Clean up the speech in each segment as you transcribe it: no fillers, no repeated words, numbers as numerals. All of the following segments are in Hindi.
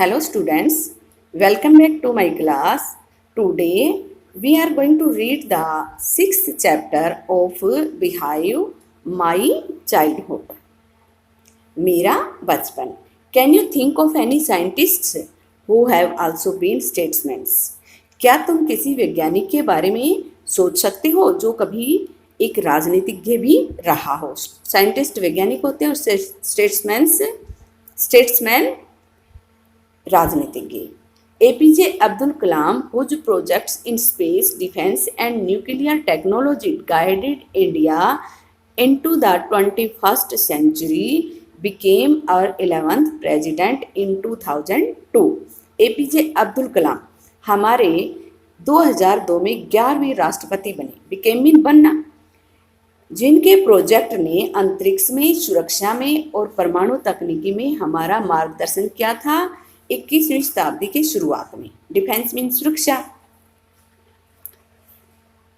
Hello students, welcome back to my class. Today we are going to read the sixth chapter of Behive My Childhood. मेरा बचपन. Can you think of any scientists who have also been statesmen? क्या तुम किसी वैज्ञानिक के बारे में सोच सकते हो जो कभी एक राजनीतिज्ञ भी रहा हो? साइंटिस्ट वैज्ञानिक होते हैं और स्टेट्समैन राजनीतिज्ञ. APJ Abdul Kalam whose projects in space, defense and nuclear technology guided India into the 21st century became our 11th president in 2002. APJ Abdul Kalam हमारे 2002 में 11वें राष्ट्रपति बने. became मीन बनना, जिनके प्रोजेक्ट ने अंतरिक्ष में, सुरक्षा में और परमाणु तकनीकी में हमारा मार्गदर्शन किया था 21वीं शताब्दी के शुरुआत में. डिफेंस मीन सुरक्षा.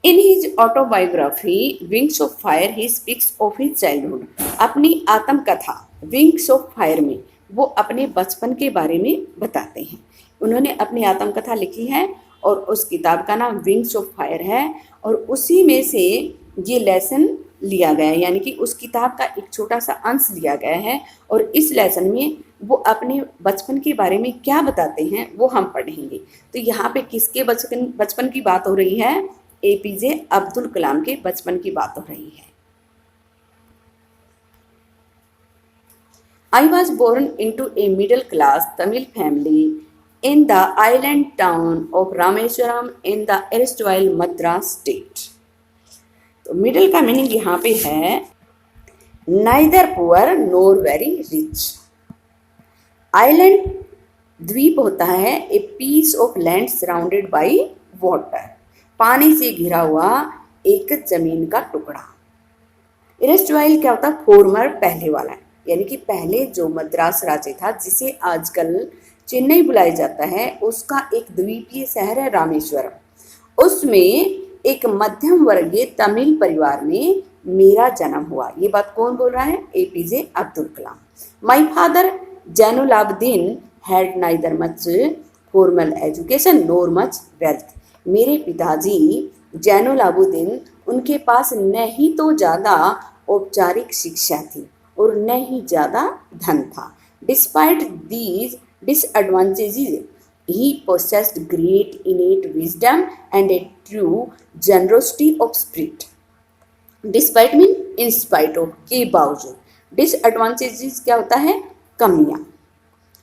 In his autobiography wings of fire he speaks of his childhood. अपनी आत्मकथा विंग्स ऑफ फायर में वो अपने बचपन के बारे में बताते हैं. उन्होंने अपनी आत्मकथा लिखी है और उस किताब का नाम विंग्स ऑफ फायर है और उसी में से ये लेसन लिया गया है, यानी कि उस किताब का एक छोटा सा अंश लिया गया है और इस लेसन में वो अपने बचपन के बारे में क्या बताते हैं वो हम पढ़ेंगे. तो यहाँ पे किसके बचपन की बात हो रही है? एपीजे अब्दुल कलाम के बचपन की बात हो रही है. I was born into a middle class Tamil family in the island town of Rameswaram in the erstwhile Madras state. तो मिडिल का मीनिंग यहाँ पे है neither poor nor very rich. Island द्वीप होता है a piece of land surrounded by water, पानी से घिरा हुआ एक जमीन का टुकड़ा. एरेस्टवाइल क्या होता है? फॉर्मर, पहले वाला, यानी कि पहले जो मद्रास राज्य था जिसे आजकल चेन्नई बुलाया जाता है, उसका एक द्वीपीय शहर है रामेश्वरम. उसमें एक मध्यम वर्गीय तमिल परिवार में मेरा जन्म हुआ. ये बात कौन बोल रहा है? APJ Abdul Kalam. My father Jainulabdeen had neither much formal education nor much wealth. मेरे पिताजी जैनुलाब्दीन, उनके पास न ही तो ज़्यादा औपचारिक शिक्षा थी और न ही ज़्यादा धन था. Despite these disadvantages he possessed great innate wisdom and a true generosity of spirit. Despite mean in spite of, के बावजूद. Disadvantages क्या होता है? कमियाँ,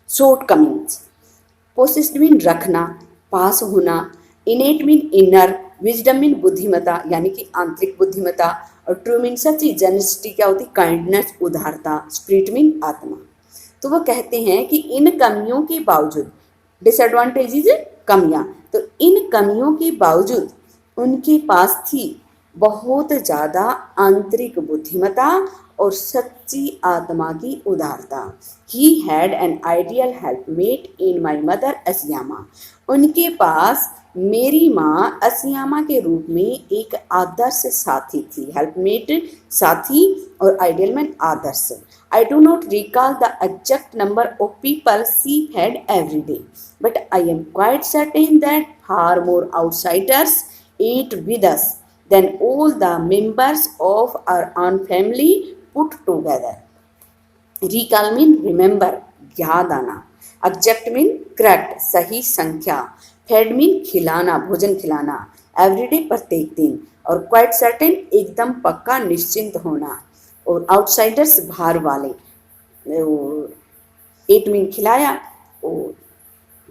shortcomings. Possessed mean रखना, पास होना. Innate mean inner, wisdom mean बुद्धिमता, यानी कि आंतरिक बुद्धिमता. और true mean सच्ची. generosity क्या होती? काइंडनेस, उदारता. spirit mean आत्मा. तो वो कहते हैं कि इन कमियों के बावजूद, डिसएडवांटेजेस कमियां, तो इन कमियों के बावजूद उनके पास थी बहुत ज़्यादा आंतरिक बुद्धिमता और सच्ची आत्मा की उदारता. He had an ideal helpmate in my mother Ashiamma. उनके पास मेरी माँ असियामा के रूप में एक आदर्श साथी थी. हेल्पमेट साथी और आइडियल में आदर्श. I do not recall the exact number of people she fed every day, but I am quite certain that far more outsiders ate with us than all the members of our own family put together. Recall mean remember, याद आना. Exact mean correct, सही संख्या. Fed mean खिलाना, भोजन खिलाना. Every day प्रत्येक दिन. और quite certain एकदम पक्का, निश्चिंत होना. और आउटसाइडर्स बाहर वाले. एट मीन खिलाया.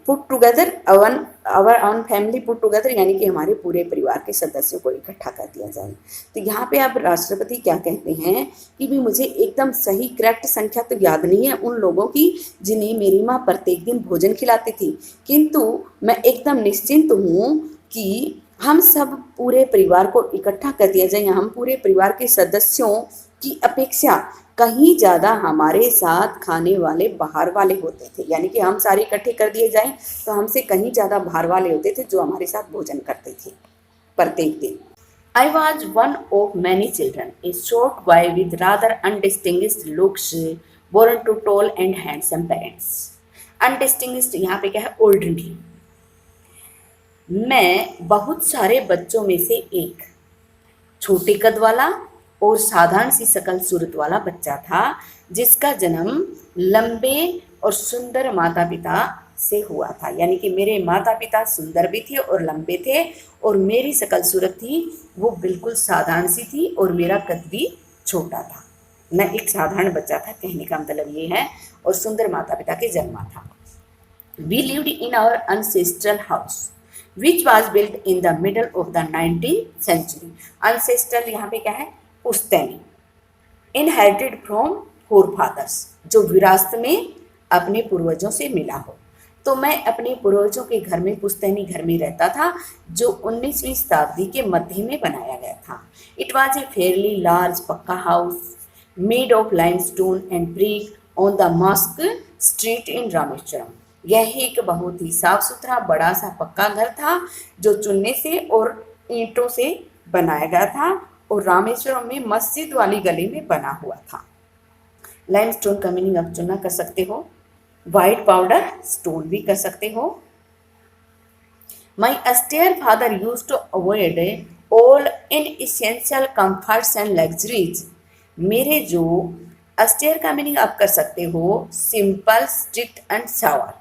Put together our own family put together, यानी कि हमारे पूरे परिवार के सदस्यों को इकट्ठा कर दिया जाए. तो यहाँ पे अब राष्ट्रपति क्या कहते हैं कि भी मुझे एकदम सही करेक्ट संख्या तो याद नहीं है उन लोगों की जिन्हें मेरी माँ प्रत्येक दिन भोजन खिलाती थी, किंतु मैं एकदम निश्चिंत हूँ कि हम सब पूरे परिवार को इकट्ठा कर दिया जाए. हम पूरे परिवार के सदस्यों की अपेक्षा कहीं ज़्यादा हमारे साथ खाने वाले बाहर वाले होते थे, यानी कि हम सारे इकट्ठे कर दिए जाएं तो हमसे कहीं ज़्यादा बाहर वाले होते थे जो हमारे साथ भोजन करते थे प्रत्येक दिन. I was one of many children, a short boy with rather undistinguished looks, born to tall and handsome parents. Undistinguished यहाँ पे क्या है, ऑर्डिनरी। मैं बहुत सारे बच्चों में से एक छोटे कद वाला और साधारण सी शकल सूरत वाला बच्चा था, जिसका जन्म लंबे और सुंदर माता पिता से हुआ था। यानी कि मेरे माता पिता सुंदर भी थे और लंबे थे, और मेरी शकल सूरत थी वो बिल्कुल साधारण सी थी, और मेरा कद भी छोटा था। मैं एक साधारण बच्चा था, कहने का मतलब ये है, और सुंदर माता पिता के जन्मा था। We lived in our ancestral house, which was built in the middle of the 19th century. Ancestral यहाँ पे क्या है, पुश्तैनी। Inherited from forefathers, जो विरासत में अपने पूर्वजों से मिला हो। तो मैं अपने पूर्वजों के घर में, पुश्तैनी घर में रहता था, जो 19वीं शताब्दी के मध्य में बनाया गया था। It was a fairly large पक्का house made of limestone and brick on the Mosque Street in Rameswaram. यह एक बहुत ही साफ सुथरा बड़ा सा पक्का घर था, जो चुन्ने से और ईंटों से बनाया गया था, और रामेश्वरम में मस्जिद वाली गली में बना हुआ था। लाइमस्टोन का मीनिंग आप चुना कर सकते हो, व्हाइट पाउडर स्टोन भी कर सकते हो। My austere father used to avoid all inessential comforts and luxuries। मेरे जो अस्टेयर का मीनिंग आप कर सकते हो, सिंपल, स्ट्रिक्ट एंड सावर,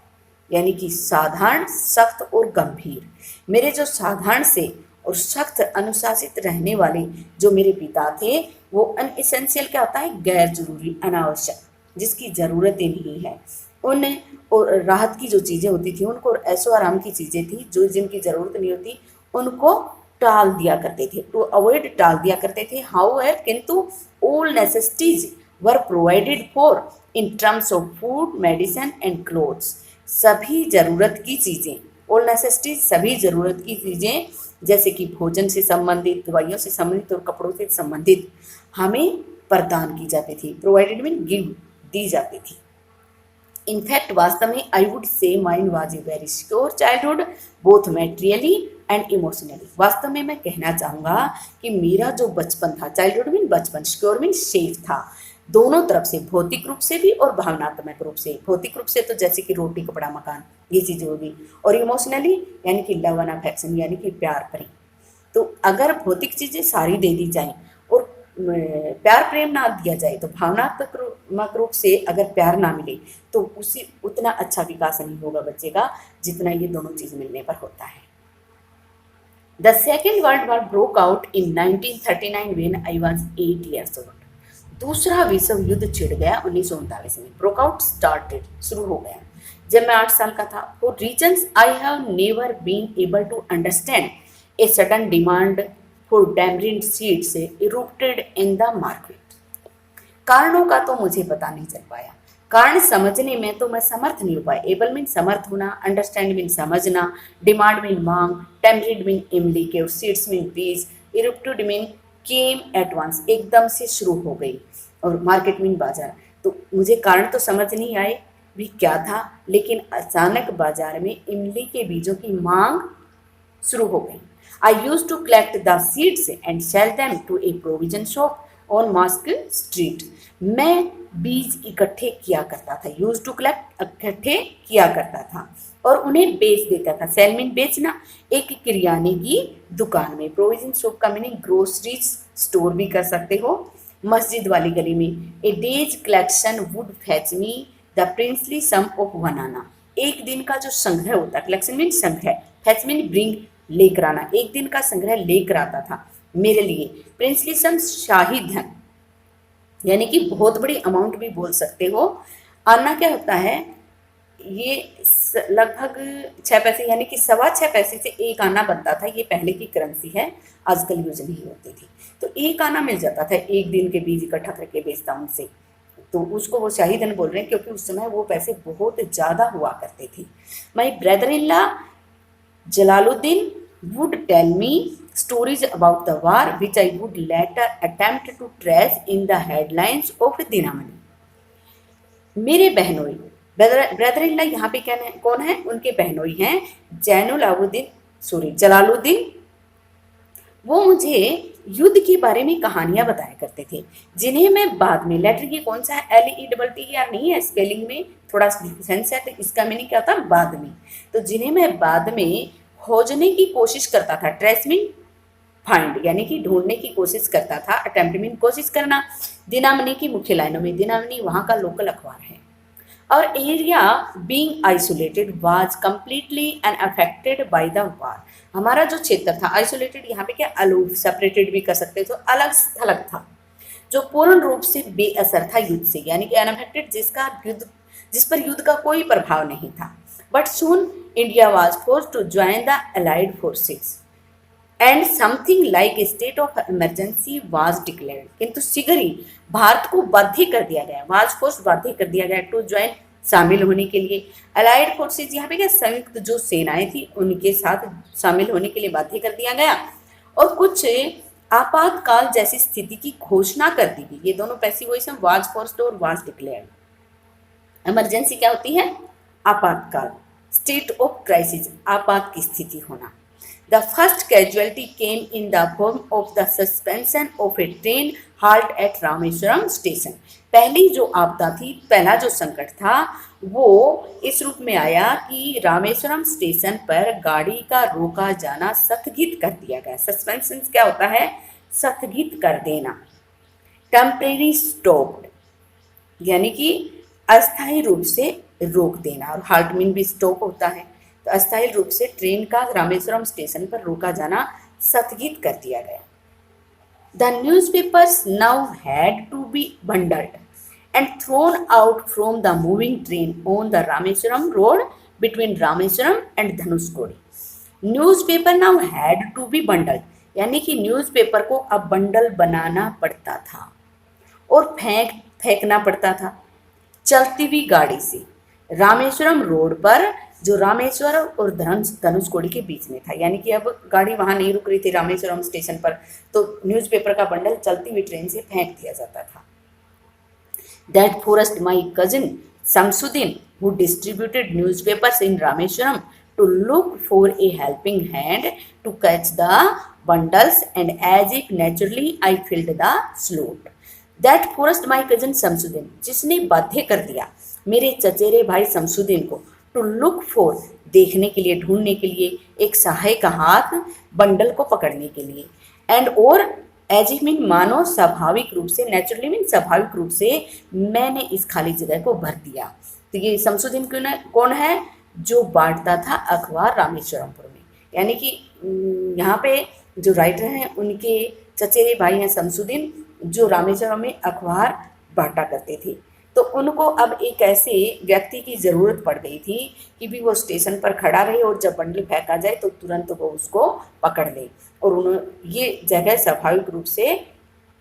यानी कि साधारण, सख्त और गंभीर। मेरे जो साधारण से और सख्त अनुशासित रहने वाले जो मेरे पिता थे, वो अनइसेंशियल क्या होता है, गैर जरूरी, अनावश्यक, जिसकी ज़रूरत ही नहीं है, उन और राहत की जो चीज़ें होती थी उनको, और ऐशो आराम की चीज़ें थी जो जिनकी ज़रूरत नहीं होती उनको टाल दिया करते थे, टू अवॉइड, टाल दिया करते थे। हाउएवर, किंतु all necessities were provided for in terms of food, medicine and clothes. सभी ज़रूरत की चीज़ें, ऑल नेसेसिटीज सभी ज़रूरत की चीज़ें, जैसे कि भोजन से संबंधित, दवाइयों से संबंधित और कपड़ों से संबंधित हमें प्रदान की जाती थी। प्रोवाइडेड मीन गिव, दी जाती थी। इनफैक्ट वास्तव में I would say mine was a very secure childhood, both materially and emotionally. वास्तव में मैं कहना चाहूँगा कि मेरा जो बचपन था, चाइल्डहुड मीन बचपन, सिक्योर मीन सेफ था, दोनों तरफ से, भौतिक रूप से भी और भावनात्मक रूप से। भौतिक रूप से तो जैसे कि रोटी, कपड़ा, मकान, ये चीज़ें होगी, और इमोशनली यानी कि लव एंड अफेक्शन, यानी कि प्यार प्रेम। तो अगर भौतिक चीज़ें सारी दे दी जाएं और प्यार प्रेम ना दिया जाए, तो भावनात्मक रूप से अगर प्यार ना मिले तो उसी उतना अच्छा विकास नहीं होगा बच्चे का, जितना ये दोनों चीज़ मिलने पर होता है। The second world war broke out in 1939 when I was 8 years old। दूसरा विश्व युद्ध छिड़ गया 1939 में। ब्रोक आउट, स्टार्टेड, शुरू हो गया, जब मैं 8 साल का था। For reasons I have never been able to understand, a sudden demand for tamarind seeds erupted in the market। कारणों का तो मुझे पता नहीं चल पाया, कारण समझने में तो मैं समर्थ नहीं हो पाया। एबल मीन समर्थ होना, अंडरस्टैंड मीन समझना, डिमांड मीन मांग, टैमरिंड मीन इमली के, और सीड्स मीन बीज, इरुप्टेड मीन केम एट वंस, एकदम से शुरू हो गई, और मार्केट मीन बाजार। तो मुझे कारण तो समझ नहीं आए भी क्या था, लेकिन अचानक बाजार में इमली के बीजों की मांग शुरू हो गई। I used to collect the seeds and sell them to a provision shop on Mosque Street। मैं बीज इकट्ठे किया करता था, यूज टू कलेक्ट, इकट्ठे किया करता था, और उन्हें बेच देता था। सेल मीन बेचना, एक किराने की दुकान में। प्रोविजन शॉप का मीनिंग ग्रोसरीज स्टोर भी कर सकते हो। मस्जिद वाली गली में। A day's collection would fetch me the princely sum of one anna. एक दिन का जो संग्रह होता है, कलेक्शन मीन संग्रह, फैच मीन ब्रिंग, लेकर आना, एक दिन का संग्रह लेकर आता था मेरे लिए। प्रिंसली सम, शाही धन, यानी कि बहुत बड़ी अमाउंट भी बोल सकते हो। आना क्या होता है, ये लगभग 6 पैसे, यानी कि 6.25 पैसे से एक आना बनता था। ये पहले की करेंसी है, आजकल यूज नहीं होती थी। तो एक आना मिल जाता था, एक दिन के बीज इकट्ठा करके बेचता उनसे, तो उसको वो शाही धन बोल रहे हैं, क्योंकि उस समय वो पैसे बहुत ज़्यादा हुआ करते थे। My brother in law Jalaluddin would tell me stories about the war, which I would later attempt to trace in the headlines of Dinamani। मेरे बहनोई, ब्रदर इन लॉ यहाँ पे क्या कौन है, उनके बहनोई हैं जलालुद्दीन वो मुझे युद्ध के बारे में कहानियां बताया करते थे, जिन्हें मैं बाद में, लेटर ये कौन सा है, LETTER नहीं है, स्पेलिंग में थोड़ा डिफरेंस है, तो इसका मीनिंग क्या होता है, बाद में। तो जिन्हें मैं बाद में खोजने की कोशिश करता था, ट्रेस मीन फाइंड, यानी कि ढूंढने की कोशिश करता था, अटेम्प्ट मीन कोशिश करना। दिनामणि की मुख्य लाइनों में, दिनामणि वहाँ का लोकल अखबार है। और area being isolated was completely unaffected by the war. हमारा जो क्षेत्र था आइसोलेटेड, यहाँ पे क्या अलूफ, सेपरेटेड भी कर सकते तो अलग थलग था, जो पूर्ण रूप से बेअसर था युद्ध से, यानी कि अनअफेक्टेड, जिस पर युद्ध का कोई प्रभाव नहीं था। But soon India was forced to join the allied forces and something like state of emergency was declared. किंतु शीघ्र ही भारत को बाध्य कर दिया गया, वाज फोर्स बाध्य कर दिया गया टू ज्वाइन, शामिल होने के लिए। अलाइड फोर्सेज, यहाँ पे क्या संयुक्त जो सेनाएं थी उनके साथ शामिल होने के लिए बाध्य कर दिया गया, और कुछ आपातकाल जैसी स्थिति की घोषणा कर दी गई। ये दोनों पैसिव वॉइस हैं, वाज फोर्स्ड और वाज डिक्लेयर्ड। इमरजेंसी क्या होती है, आपातकाल, स्टेट ऑफ क्राइसिस, आपात की स्थिति होना। The first casualty came in the form of the suspension of a train halt at Rameswaram station. पहली जो आपदा थी, पहला जो संकट था, वो इस रूप में आया कि रामेश्वरम स्टेशन पर गाड़ी का रोका जाना स्थगित कर दिया गया। सस्पेंशन क्या होता है, स्थगित कर देना। टेम्परेरी स्टॉप्ड, यानी कि अस्थायी रूप से रोक देना, और हाल्ट मीन भी स्टॉप होता है। तो अस्थायी रूप से ट्रेन का रामेश्वरम स्टेशन पर रोका जाना स्थगित कर दिया गया। The newspapers now had to be bundled and thrown out from the moving train on the Rameswaram road between Rameswaram and Dhanushkodi. Newspaper now had to be bundled, यानी कि न्यूज़पेपर को अब बंडल बनाना पड़ता था और फेंकना पड़ता था चलती हुई गाड़ी से रामेश्वरम रोड पर, जो रामेश्वर और धनुषकोडी के बीच में था। यानी कि अब गाड़ी वहां नहीं रुक रही थी रामेश्वरम स्टेशन पर, तो न्यूज़पेपर का बंडल चलती हुई ट्रेन से फेंक दिया जाता था। That forced my cousin Shamsuddin who distributed newspapers in Rameswaram to look for a helping hand to catch the bundles and as if naturally I filled the slot. That forced my cousin Shamsuddin, जिसने बाध्य कर दिया मेरे चचेरे भाई शमसुद्दीन को, टू लुक फॉर, देखने के लिए, ढूंढने के लिए, एक सहायक हाथ बंडल को पकड़ने के लिए, एंड और एज इफ मीन मानो स्वाभाविक रूप से, नेचुरली मीन स्वाभाविक रूप से, मैंने इस खाली जगह को भर दिया। तो ये शमसुद्दीन कौन है, जो बांटता था अखबार रामेश्वरमपुर में। यानी कि यहाँ पे जो राइटर हैं उनके चचेरे भाई हैं शमसुद्दीन, जो रामेश्वरम में अखबार बांटा करते थे। तो उनको अब एक ऐसे व्यक्ति की ज़रूरत पड़ गई थी कि भी वो स्टेशन पर खड़ा रहे और जब बंडल फेंका जाए तो तुरंत वो उसको पकड़ ले, और उन्होंने ये जगह स्वाभाविक रूप से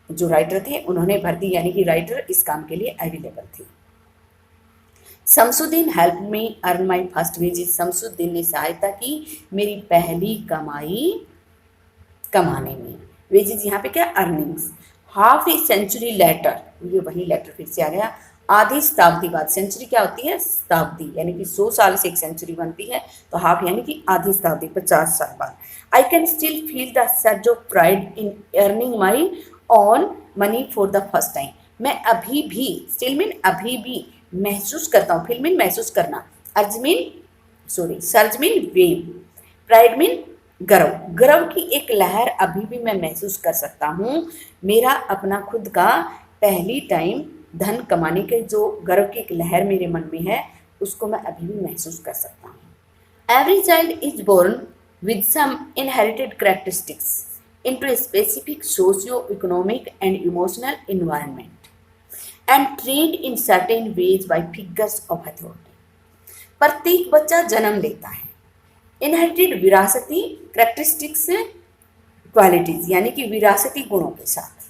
जो राइटर थे उन्होंने भर दी, यानी कि राइटर इस काम के लिए अवेलेबल थी। Shamsuddin help me earn my first wages, Shamsuddin ने सहायता की मेरी पहली कमाई कमाने में। वेजेस यहाँ पे क्या, earnings. Half a century later, ये वही लेटर फिर से आ गया, आधी शताब्दी बाद। सेंचुरी क्या होती है, शताब्दी, यानी कि 100 साल से एक सेंचुरी बनती है, तो हाफ यानी कि आधी शताब्दी, 50 साल बाद। I can still feel the surge of pride in earning my on money for the first time. मैं अभी भी, स्टिल मीन अभी भी, महसूस करता हूँ, फील मीन महसूस करना, अर्ज mean sorry, surge mean wave, pride mean गर्व, गर्व की एक लहर अभी भी मैं महसूस कर सकता हूँ। मेरा अपना खुद का पहली टाइम धन कमाने के जो गर्व की एक लहर मेरे मन में है, उसको मैं अभी भी महसूस कर सकता हूँ। Every child is born with some inherited characteristics into a specific socio economic and emotional environment and trained in certain ways by figures of authority. प्रत्येक बच्चा जन्म लेता है इनहेरिटेड, विरासती, कैरेक्टरिस्टिक्स, क्वालिटीज, यानी कि विरासती गुणों के साथ,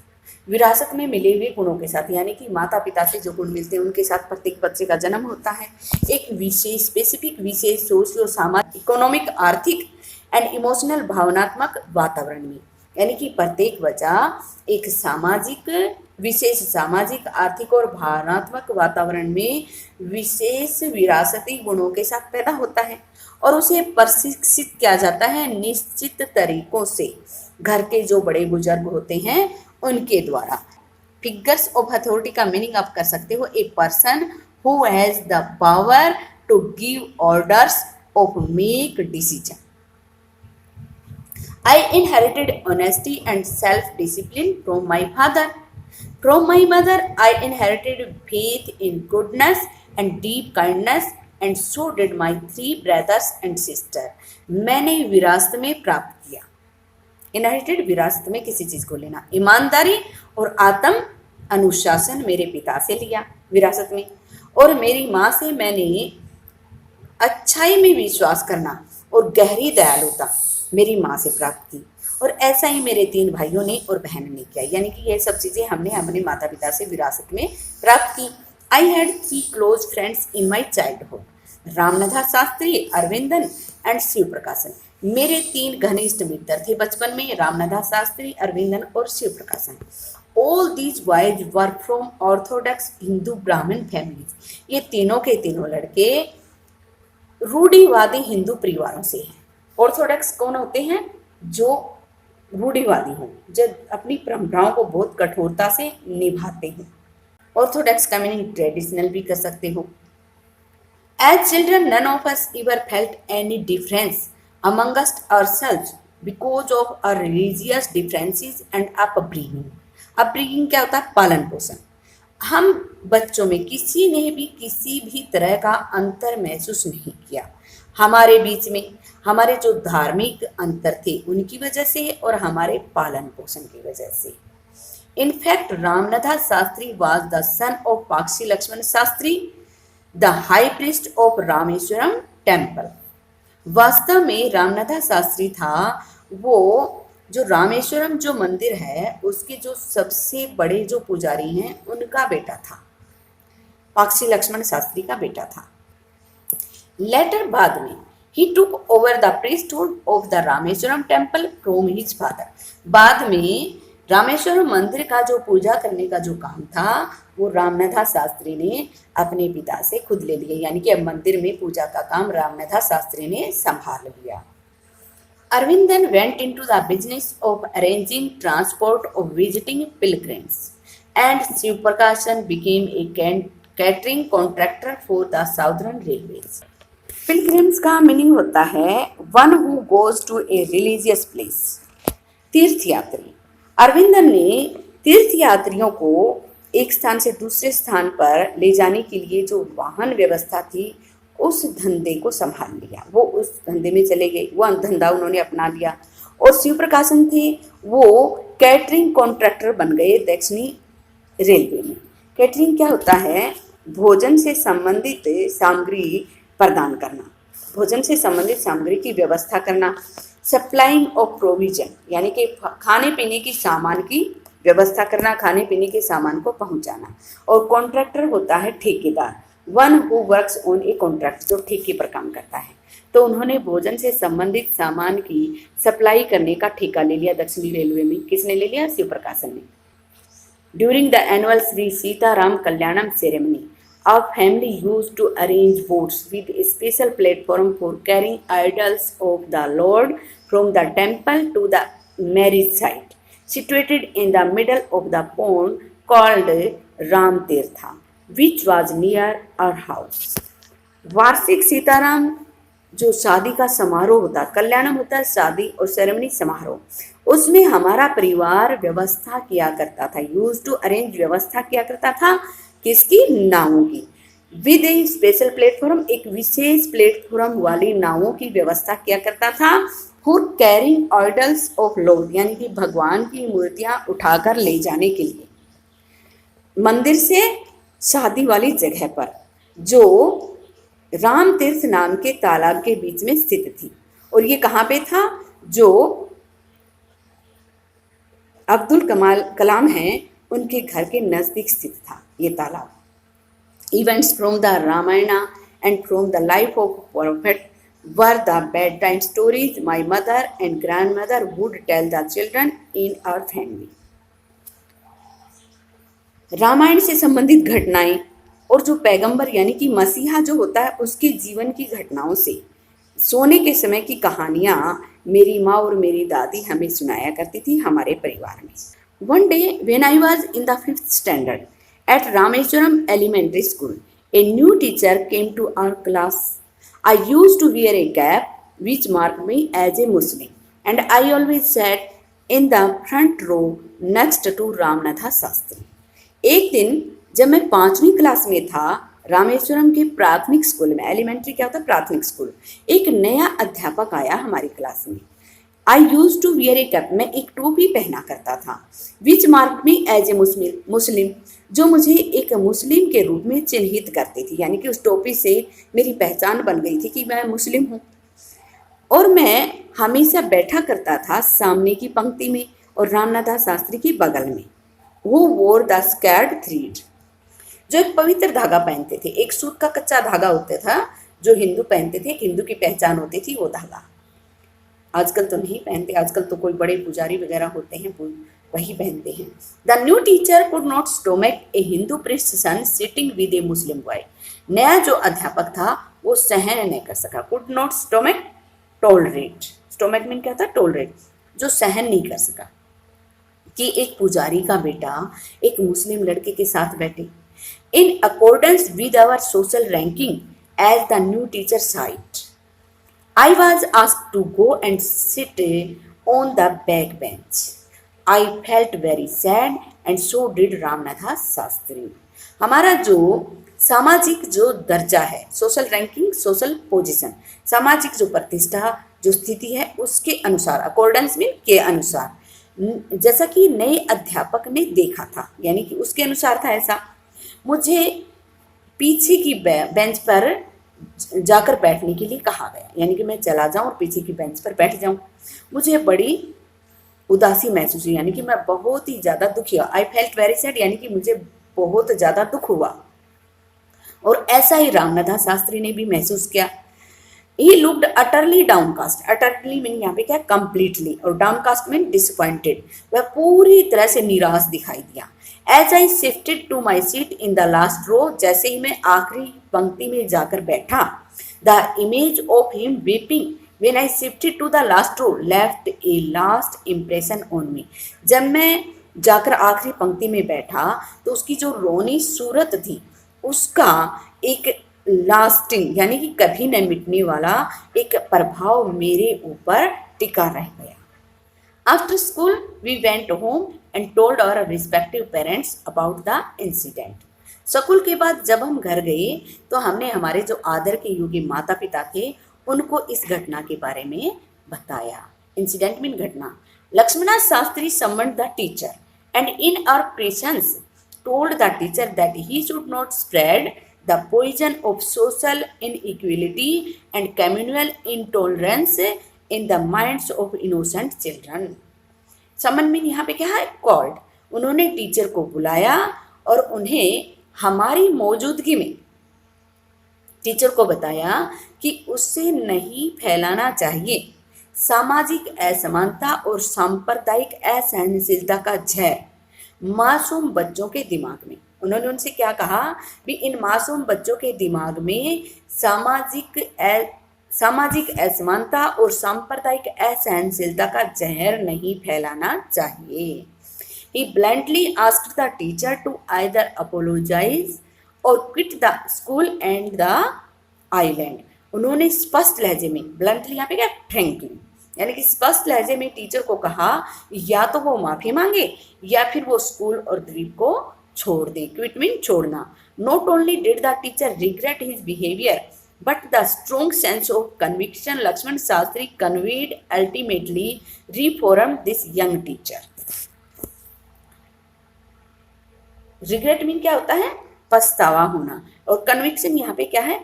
विरासत में मिले हुए गुणों के साथ, यानी कि माता पिता से जो गुण मिलते हैं उनके साथ प्रत्येक बच्चे का जन्म होता है। एक विशेष, स्पेसिफिक, विशेष सोशियो सामाजिक, इकोनॉमिक, आर्थिक एंड इमोशनल, भावनात्मक वातावरण में, यानी कि प्रत्येक बच्चा एक सामाजिक, विशेष सामाजिक, आर्थिक और भावनात्मक वातावरण में विशेष विरासती गुणों के साथ पैदा होता है और उसे प्रशिक्षित किया जाता है निश्चित तरीकों से घर के जो बड़े बुजुर्ग होते हैं उनके द्वारा। फिगर्स ऑफ अथॉरिटी का मीनिंग आप कर सकते हो a person who has the power to give orders of make decision. I inherited honesty and self-discipline from my father. From my mother, I inherited faith in goodness and deep kindness, and so did my 3 brothers and sisters. मैंने विरासत में प्राप्त किया। इनहेरिटेड विरासत में किसी चीज़ को लेना। ईमानदारी और आत्म अनुशासन मेरे पिता से लिया विरासत में, और मेरी माँ से मैंने अच्छाई में विश्वास करना और गहरी दयालुता मेरी माँ से प्राप्त की, और ऐसा ही मेरे 3 भाइयों ने और बहन ने किया। यानी कि ये सब चीज़ें हमने अपने माता पिता से विरासत में प्राप्त की। I had 3 close friends in my childhood, Ramanath Shastri, Aravindan and Sivaprakasan. मेरे 3 घनिष्ठ मित्र थे बचपन में, रामनाथ शास्त्री, अरविंदन और शिव प्रकाशन। All these boys were from Orthodox Hindu ब्राह्मण फैमिलीज। ये तीनों के तीनों लड़के रूढ़िवादी हिंदू परिवारों से हैं। ऑर्थोडॉक्स कौन होते हैं? जो रूढ़िवादी हों, जो अपनी परंपराओं को बहुत कठोरता से निभाते हैं। ऑर्थोडॉक्स का मीनिंग ट्रेडिशनल भी कर सकते हो। As children none of us ever felt any difference amongst ourselves because of our religious differences and upbringing. Upbringing क्या होता है? पालन पोषण। हम बच्चों में किसी ने भी किसी भी तरह का अंतर महसूस नहीं किया। हमारे बीच में हमारे जो धार्मिक अंतर थे उनकी वजह से और हमारे पालन पोषण की वजह से। In fact Ramanath Shastri was the son of Pakshi Lakshmana Shastri, the high priest of Rameswaram temple. वास्तव में रामनाथ शास्त्री था वो जो रामेश्वरम जो मंदिर है उसके जो सबसे बड़े जो पुजारी हैं उनका बेटा था, पाक्षी लक्ष्मण शास्त्री का बेटा था। लेटर बाद में he took over the priesthood of the Rameswaram temple from his father। बाद में रामेश्वरम मंदिर का जो पूजा करने का जो काम था वो रामनाथ शास्त्री ने अपने पिता से खुद ले लिया। यानी कि अब मंदिर में पूजा का काम रामनाथ शास्त्री ने संभाल लिया। Arvind then went into the business of arranging transport of visiting pilgrims, and Shiv Prakashan became a catering contractor for the Southern Railways। Pilgrims का मीनिंग होता है one who goes to a religious place, तीर्थयात्री। अरविंदन ने तीर्थयात्रियों को एक स्थान से दूसरे स्थान पर ले जाने के लिए जो वाहन व्यवस्था थी उस धंधे को संभाल लिया। वो उस धंधे में चले गए, वो धंधा उन्होंने अपना लिया। और शिव प्रकाशन थे वो कैटरिंग कॉन्ट्रैक्टर बन गए दक्षिणी रेलवे में। कैटरिंग क्या होता है? भोजन से संबंधित सामग्री प्रदान करना, भोजन से संबंधित सामग्री की व्यवस्था करना। सप्लाइंग ऑफ प्रोविजन यानी कि खाने पीने की सामान की व्यवस्था करना, खाने पीने के सामान को पहुंचाना। और कॉन्ट्रैक्टर होता है ठेकेदार, one who works on a contract, जो ठेके पर काम करता है। तो उन्होंने भोजन से संबंधित सामान की सप्लाई करने का ठेका ले लिया दक्षिणी रेलवे में। किसने ले लिया? शिव प्रकाशन ने। During the annual Shri Sitaram Kalyanam ceremony, our family used to arrange boats with a special platform for carrying idols of the Lord from the temple to the marriage site, situated in the middle of the pond called Ram Tirtha, which was near our house। वार्षिक सीताराम जो शादी का समारोह होता, कल्याणम होता है शादी और सेरेमनी समारोह, उसमें हमारा परिवार व्यवस्था किया करता था। यूज टू अरेंज व्यवस्था किया करता था किसकी? नावों की। विद ए स्पेशल प्लेटफॉर्म, एक विशेष प्लेटफॉर्म वाली नावों की व्यवस्था किया करता था। For carrying idols of Lord यानी कि भगवान की मूर्तियां उठाकर ले जाने के लिए मंदिर से शादी वाली जगह पर, जो राम तीर्थ नाम के तालाब के बीच में स्थित थी। और ये कहाँ पे था? जो अब्दुल कलाम हैं उनके घर के नज़दीक स्थित था ये तालाब। Events from the Ramayana and from the life of prophet were the bedtime stories my mother and grandmother would tell the children in our family. Ramayan से संबंधित घटनाएं और जो पैगंबर यानी कि मसीहा जो होता है उसके जीवन की घटनाओं से सोने के समय की कहानियां मेरी माँ और मेरी दादी हमें सुनाया करती थी हमारे परिवार में। One day when I was in the 5th standard at Rameswaram elementary school, a new teacher came to our class. I used to wear a cap which marked me as a Muslim, and I always sat in the front row next to Ramanatha Shastri. एक दिन जब मैं 5वीं क्लास में था, रामेश्वरम के प्राथमिक स्कूल में, एलिमेंट्री क्या होता है प्राथमिक स्कूल, एक नया अध्यापक आया हमारी क्लास में. I used to wear a cap, मैं एक टोपी पहना करता था. Which mark me as a मुस्लिम, जो मुझे एक मुस्लिम के रूप में चिन्हित करती थी, यानी कि उस टोपी से मेरी पहचान बन गई थी कि मैं मुस्लिम हूँ. और मैं हमेशा बैठा करता था सामने की पंक्ति में और रामनाथा शास्त्री के बगल में. वो वोर द स्कैर्ड थ्रीड, जो एक पवित्र धागा पहनते थे. एक सूत का कच्चा धागा होता था जो हिंदू पहनते थे, एक हिंदू की पहचान होती थी वो धागा. आजकल तो नहीं पहनते, आजकल तो कोई बड़े पुजारी वगैरह होते हैं वही पहनते हैं. The new teacher could not stomach a Hindu priest son sitting with a Muslim boy. नया जो अध्यापक था वो सहन नहीं कर सका. Could not stomach, tolerate. Stomach mean क्या था? टॉलरेट, जो सहन नहीं कर सका कि एक पुजारी का बेटा एक मुस्लिम लड़के के साथ बैठे. In accordance with our social ranking as the new teacher sight, I was asked to go and sit on the back bench. I felt very sad and so did Ramanatha Shastri. हमारा जो सामाजिक जो दर्जा है, सोशल रैंकिंग, सोशल पोजीशन, सामाजिक जो प्रतिष्ठा जो स्थिति है उसके अनुसार, अकॉर्डेंस में के अनुसार, जैसा कि नए अध्यापक ने देखा था, यानी कि उसके अनुसार था ऐसा, मुझे पीछे की बेंच पर जाकर बैठने के लिए कहा गया, यानी कि मैं चला जाऊं और पीछे की बेंच पर बैठ जाऊं. मुझे बड़ी उदासी महसूस हुई, यानी कि मैं बहुत ही ज़्यादा दुखी हुआ. आई फेल्ट वेरी सैड, यानी कि मुझे बहुत ज़्यादा दुख हुआ. और ऐसा ही रामनाथा शास्त्री ने भी महसूस किया. He looked utterly downcast. Utterly mean यहाँ पे क्या? कंप्लीटली. और डाउनकास्ट मीन डिसअपॉइंटेड. वह पूरी तरह से निराश दिखाई दिया. As I shifted to my seat in the last row, जैसे ही मैं आखिरी पंक्ति में जाकर बैठा, the image of him weeping when I shifted to the last row left a last impression on me. जब मैं जाकर आखिरी पंक्ति में बैठा तो उसकी जो रोनी सूरत थी उसका एक लास्टिंग, यानी कि कभी न मिटने वाला एक प्रभाव मेरे ऊपर टिका रह गया. After school we went home and told our respective parents about the incident. School के बाद जब हम घर गए तो हमने हमारे जो आदर के योग्य माता पिता थे उनको इस घटना के बारे में बताया. इंसिडेंट मीन घटना. Lakshmana Shastri summoned the teacher and in our presence told the teacher that he should not spread the poison of social inequality and communal intolerance in the minds of innocent children. Summon mean यहाँ पे क्या है? कॉल्ड. उन्होंने टीचर को बुलाया और उन्हें हमारी मौजूदगी में टीचर को बताया कि उससे नहीं फैलाना चाहिए सामाजिक असमानता और सांप्रदायिक असहनशीलता का जहर मासूम बच्चों के दिमाग में. उन्होंने उनसे क्या कहा? भी इन मासूम बच्चों के दिमाग में सामाजिक असमानता और सांप्रदायिक असहनशीलता का जहर नहीं फैलाना चाहिए. He bluntly asked the teacher to either apologize or quit the school and the island. उन्होंने स्पष्ट लहजे में, ब्लंटली यहाँ पे क्या? फ्रैंकली, यानी कि स्पष्ट लहजे में टीचर को कहा या तो वो माफ़ी मांगे या फिर वो स्कूल और द्वीप को छोड़ दे. क्विट मीन छोड़ना. Not only did the teacher regret his behavior, but the strong sense of conviction Lakshman Shastri conveyed ultimately reformed this young teacher. Regret mean क्या होता है? पछतावा होना. और कन्विक्शन यहाँ पे क्या है?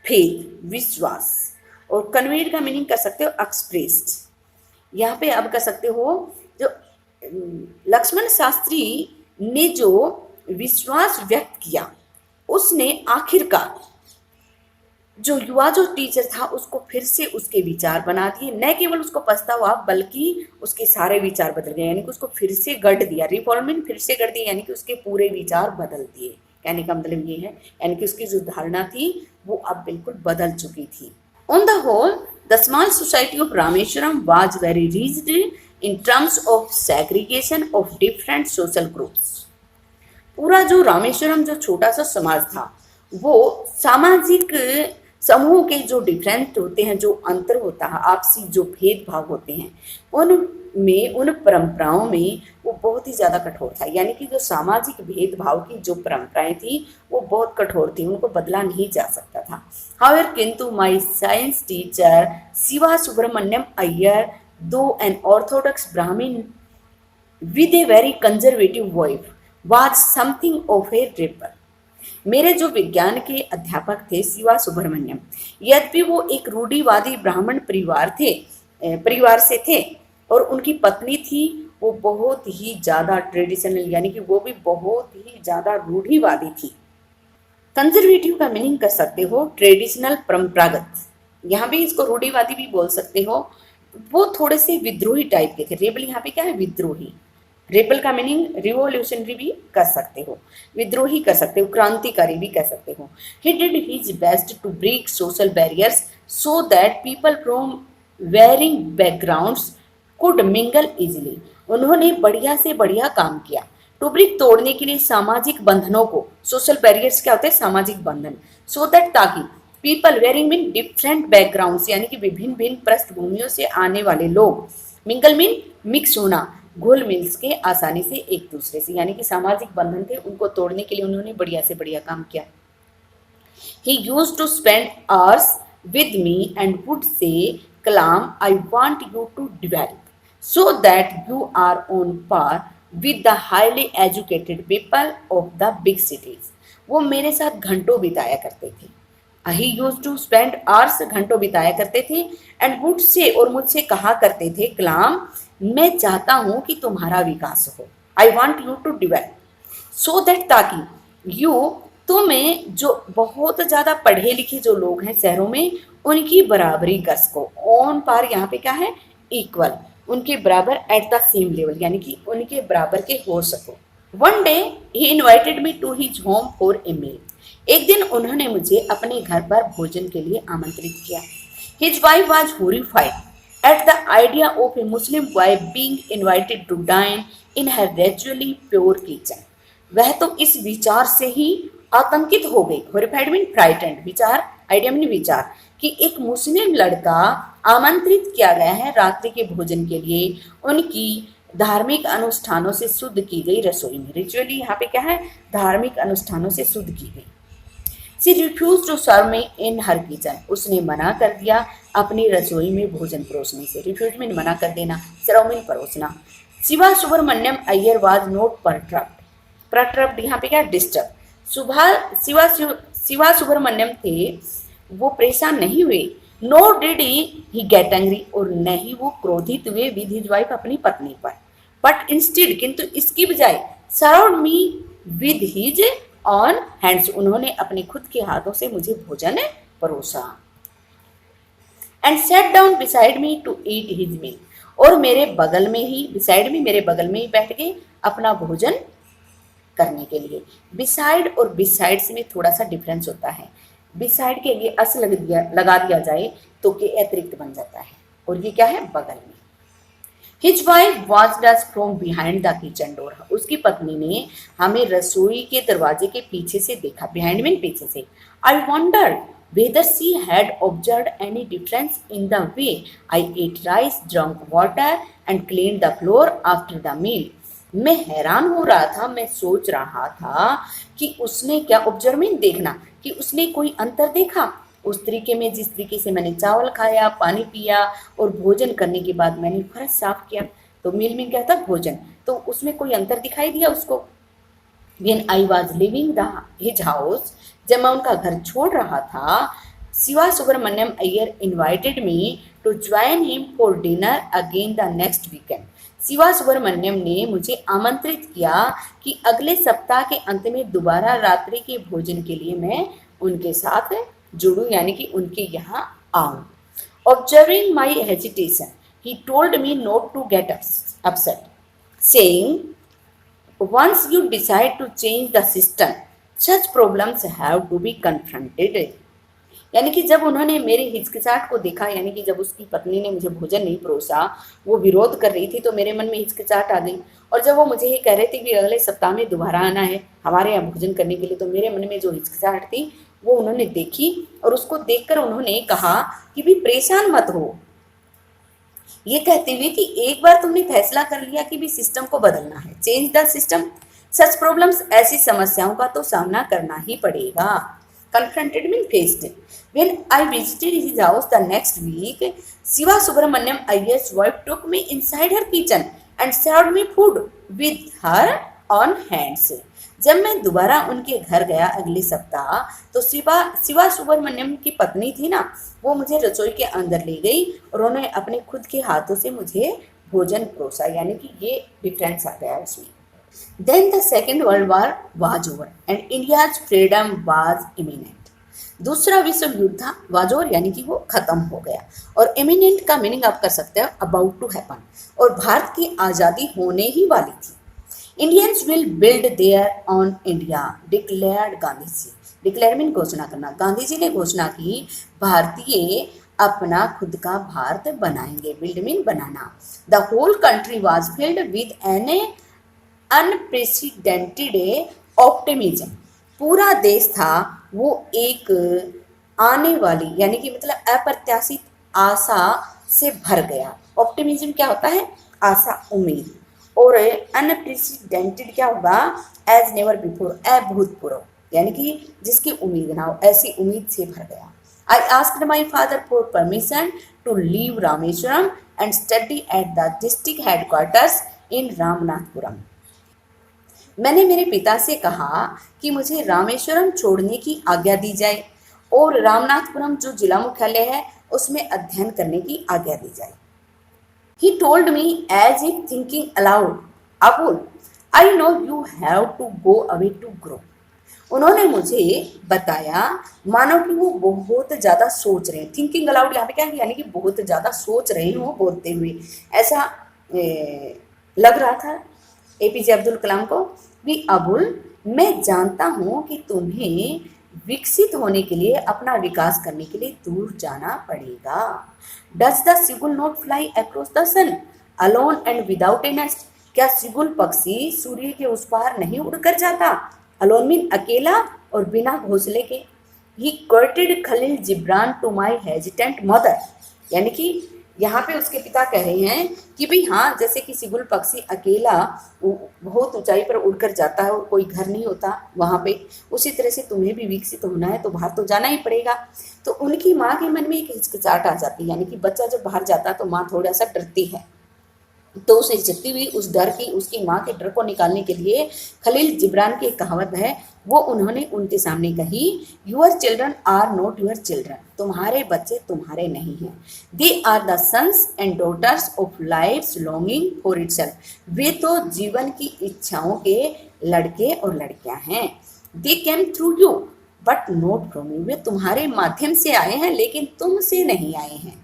फेथ, विश्वास. और कन्वेड का मीनिंग कर सकते हो एक्सप्रेस्ड. यहाँ पे अब कर सकते हो जो लक्ष्मण शास्त्री ने जो विश्वास व्यक्त किया उसने आखिरकार जो युवा जो टीचर था उसको फिर से उसके विचार बना दिए, न केवल उसको पछतावा बल्कि उसके सारे विचार बदल गए, यानी कि उसको फिर से गढ़ दिया, रिफॉर्मिंग फिर से गढ़ दिया, यानी कि उसके पूरे विचार बदल दिए। कहने का मतलब ये है, यानी कि उसकी जो धारणा थी वो अब बिल्कुल बदल चुकी थी। On the whole the small society of Rameswaram was very rigid in terms of segregation of different social groups. पूरा जो रामेश्वरम जो छोटा सा समाज था वो सामाजिक समूह के जो डिफरेंट होते हैं, जो अंतर होता है, आपसी जो भेदभाव होते हैं, उनमें उन परंपराओं में वो बहुत ही ज़्यादा कठोर था। यानी कि जो सामाजिक भेदभाव की जो परंपराएं थी वो बहुत कठोर थी, उनको बदला नहीं जा सकता था। हाउएवर किंतु my science teacher Shiva Subramaniam Iyer, though an orthodox Brahmin with a very conservative wife, was something of a rebel। मेरे जो विज्ञान के अध्यापक थे शिवा सुब्रमण्यम, यद्यपि वो एक रूढ़िवादी ब्राह्मण परिवार से थे, और उनकी पत्नी थी वो बहुत ही ज़्यादा ट्रेडिशनल, यानी कि वो भी बहुत ही ज़्यादा रूढ़िवादी थी। कंजर्वेटिव का मीनिंग कर सकते हो ट्रेडिशनल, परंपरागत, यहाँ भी इसको रूढ़िवादी भी बोल सकते हो। वो थोड़े से विद्रोही टाइप के थे। रेबल यहाँ पे क्या है, विद्रोही। रेबल का मीनिंग रिवॉल्यूशनरी भी कर सकते हो, विद्रोही कर सकते हो, क्रांतिकारी भी कर सकते हो। He did his best to break social barriers so that people from varying backgrounds could mingle easily. उन्होंने बढ़िया से बढ़िया काम किया टू ब्रेक, तोड़ने के लिए सामाजिक बंधनों को। सोशल बैरियर्स क्या होते हैं, सामाजिक बंधन। सो दैट, ताकि people varying mean different backgrounds, यानी कि विभिन्न भिन्न पृष्ठभूमियों से आने वाले लोग, मिंगल मीन मिक्स होना, घुल मिल के आसानी से एक दूसरे से, यानी कि सामाजिक बंधन थे उनको तोड़ने के लिए उन्होंने बढ़िया से बढ़िया काम किया। He used to spend hours with me and would say, Kalam, I want you to develop so that you are on par with the highly educated people of the big cities। वो मेरे साथ घंटों बिताया करते थे। He used to spend hours, घंटों बिताया करते थे, and would say, और मुझसे कहा करते थे, कलाम, मैं चाहता हूं कि तुम्हारा विकास हो। I want you to develop, so that, ताकि यू, तुम्हें, जो बहुत ज़्यादा पढ़े लिखे जो लोग हैं शहरों में, उनकी बराबरी कर सको। ऑन पार यहाँ पे क्या है, इक्वल, उनके बराबर, एट द सेम लेवल, यानी कि उनके बराबर के हो सको। One day he invited me to his home for a meal. एक दिन उन्होंने मुझे अपने घर पर भोजन के लिए आमंत्रित किया। His wife was horrified at the idea of a Muslim wife being invited to dine in her ritually pure kitchen। वह तो इस विचार से ही आतंकित हो गई। horrified mean frightened, विचार, आइडिया मीन विचार, कि एक मुस्लिम लड़का आमंत्रित किया गया है रात्रि के भोजन के लिए उनकी धार्मिक अनुष्ठानों से शुद्ध की गई रसोई में। रिचुअली यहाँ पे क्या है, धार्मिक अनुष्ठानों से शुद्ध की गई। She refused to serve me in her kitchen। उसने मना कर दिया अपनी रसोई में भोजन परोसने से। रिफ्यूज में मना कर देना, सर्व में परोसना। Shiva Subramaniam Iyer was not perturbed. Perturbed यहाँ पे क्या, डिस्टर्ब। शिवा सुब्रमण्यम थे, वो परेशान नहीं हुए। Nor did he get angry, और न ही वो क्रोधित हुए विद हिज वाइफ, अपनी पत्नी पर। बट इंस्टेड, किंतु इसकी बजाय, served me with his own hands, उन्होंने अपने खुद के हाथों से मुझे भोजन परोसा। And sat down beside me to eat his meal, और मेरे बगल में ही, बिसाइड में, मेरे बगल में ही बैठ गए अपना भोजन करने के लिए। बिसाइड और बिसाइड्स में थोड़ा सा डिफरेंस होता है। बिसाइड के लिए अस लगा दिया जाए तो के अतिरिक्त बन जाता है, और ये क्या है, बगल में। His wife watched us from behind the kitchen door। उसकी पत्नी ने हमें रसोई के दरवाजे के पीछे से देखा। behind में पीछे से। I wondered whether she had observed any difference in the way I ate rice, drank water and cleaned the floor after the meal। मैं हैरान हो रहा था, मैं सोच रहा था कि उसने क्या, ऑब्जर्व में देखना, कि उसने कोई अंतर देखा उस तरीके में जिस तरीके से मैंने चावल खाया, पानी पिया और भोजन करने के बाद मैंने फर्श साफ किया। तो मील में क्या था, भोजन, तो उसमें कोई अंतर दिखाई दिया उसको। When I was leaving his house, जब मैं उनका घर छोड़ रहा था, Shiva Subramaniam Iyer invited me to join him for dinner again the next weekend. Shiva Subramaniam ने मुझे आमंत्रित किया कि अगले सप्ताह के अंत में दोबारा रात्रि के भोजन के लिए मैं उनके साथ जुड़ूं यानी कि उनके यहाँ आऊं। Observing my hesitation he told me not to get upset, saying once you decide to change the system such problems have to be confronted। यानी कि जब उन्होंने मेरी हिचकिचाहट को देखा, यानी कि जब उसकी पत्नी ने मुझे भोजन नहीं परोसा, वो विरोध कर रही थी, तो मेरे मन में हिचकिचाहट आ गई। और जब वो मुझे ये कह रहे थे कि अगले सप्ताह में दोबारा आना है हमारे यहाँ भोजन करने के लिए, तो मेरे मन में जो हिचकिचाहट थी वो उन्होंने देखी और उसको देखकर उन्होंने कहा कि भी परेशान मत हो, ये कहते हुए कि एक बार तुमने फैसला कर लिया कि भी सिस्टम को बदलना है, change the system such problems, ऐसी समस्याओं का तो सामना करना ही पड़ेगा। Confronted mean faced. When I visited his house the next week, Shiva Subramaniam Iyer's wife took me inside her kitchen and served me food with her own hands. जब मैं दोबारा उनके घर गया अगले सप्ताह, तो शिवा सुब्रमण्यम की पत्नी थी ना, वो मुझे रसोई के अंदर ले गई और उन्होंने अपने खुद के हाथों से मुझे भोजन परोसा, यानी कि ये डिफरेंस आ गया उसमें। Then the second world war was over and India's freedom was imminent. दूसरा विश्व युद्ध वाज ओवर यानी कि वो खत्म हो गया, और इमिनेंट का मीनिंग आप कर सकते हो अबाउट टू हैपन, और भारत की आज़ादी होने ही वाली थी। Indians will build their own India declared Gandhi ji. Declare mean घोषणा करना। गांधी जी ने घोषणा की भारतीय अपना खुद का भारत बनाएंगे। बिल्ड मीन बनाना। The whole country was filled with an unprecedented optimism. पूरा देश था वो एक आने वाली यानी कि मतलब अप्रत्याशित आशा से भर गया। ऑप्टिमिज्म क्या होता है? आशा, उम्मीद। और अनप्रेसिडेंटेड क्या होगा? एज नेवर बिफोर, अभूतपूर्व, यानी कि जिसकी उम्मीद ना हो, ऐसी उम्मीद से भर गया। I asked my father for permission to leave Rameswaram and study at the district headquarters in Ramanathapuram. मैंने मेरे पिता से कहा कि मुझे रामेश्वरम छोड़ने की आज्ञा दी जाए और रामनाथपुरम जो जिला मुख्यालय है उसमें अध्ययन करने की आज्ञा दी जाए। He told me as if thinking aloud, Abul, I know you have to go away to grow। उन्होंने मुझे बताया मानो कि वो बहुत ज़्यादा सोच रहे हैं। थिंकिंग अलाउड यहाँ पे क्या है? यानी कि बहुत ज़्यादा सोच रहे हो बोलते हुए, ऐसा लग रहा था एपीजे अब्दुल कलाम को। भी अबुल, मैं जानता हूँ कि तुम्हें विकसित होने के लिए, अपना विकास करने के लिए दूर जाना पड़ेगा। Does the seagull not fly across the sun alone and without a nest. क्या सिगुल पक्षी सूर्य के उस पार नहीं उड़कर जाता? अलोन मीन अकेला और बिना घोंसले के। He quoted Khalil Gibran to my hesitant mother, यानी कि यहाँ पे उसके पिता कह रहे हैं कि भाई हाँ, जैसे कि सिगुल पक्षी अकेला बहुत ऊंचाई पर उड़कर जाता है और कोई घर नहीं होता वहाँ पे, उसी तरह से तुम्हें भी विकसित होना है तो बाहर तो जाना ही पड़ेगा। तो उनकी माँ के मन में एक हिचकिचाहट आ जाती है, यानी कि बच्चा जब बाहर जाता है तो माँ थोड़ा सा डरती है। तो उसे जती हुई उस डर की, उसकी माँ के डर को निकालने के लिए खलील जिब्रान की एक कहावत है, वो उन्होंने उनके सामने कही, your children are not your children. तुम्हारे बच्चे तुम्हारे नहीं हैं। They are the sons and daughters of life's longing for itself. वे तो जीवन की इच्छाओं के लड़के और लड़कियां हैं। They came through you but not from you. वे तुम्हारे माध्यम से आए हैं लेकिन तुमसे नहीं आए हैं।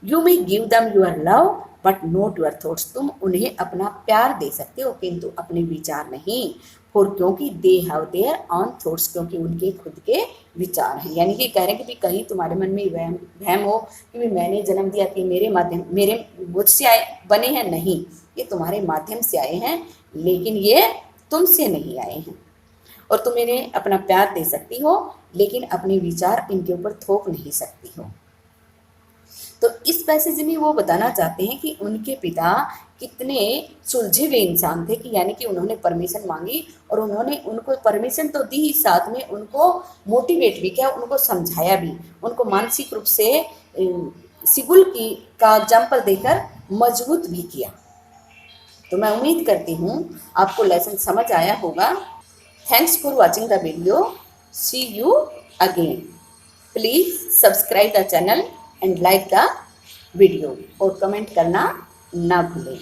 You may give them your love but not your thoughts. तुम उन्हें अपना प्यार दे सकते हो किंतु अपने विचार नहीं। फॉर क्योंकि they have their on thoughts, क्योंकि उनके खुद के विचार हैं। यानी कि कह रहे हैं कि भी कहीं तुम्हारे मन में वहम हो कि भी मैंने जन्म दिया कि मेरे मुझसे आए बने हैं, नहीं, ये तुम्हारे माध्यम से आए हैं लेकिन ये तुमसे नहीं आए हैं। और तुम इन्हें अपना प्यार दे सकती हो लेकिन अपने विचार इनके ऊपर थोप नहीं सकती हो। तो इस पैसेज में वो बताना चाहते हैं कि उनके पिता कितने सुलझे हुए इंसान थे, कि यानी कि उन्होंने परमिशन मांगी और उन्होंने उनको परमिशन तो दी ही, साथ में उनको मोटिवेट भी किया, उनको समझाया भी, उनको मानसिक रूप से सिगुल का एग्जाम्पल देकर मजबूत भी किया। तो मैं उम्मीद करती हूँ आपको लेसन समझ आया होगा। Thanks for watching the video. See you again. Please subscribe the channel and like the video और कमेंट करना ना भूलें।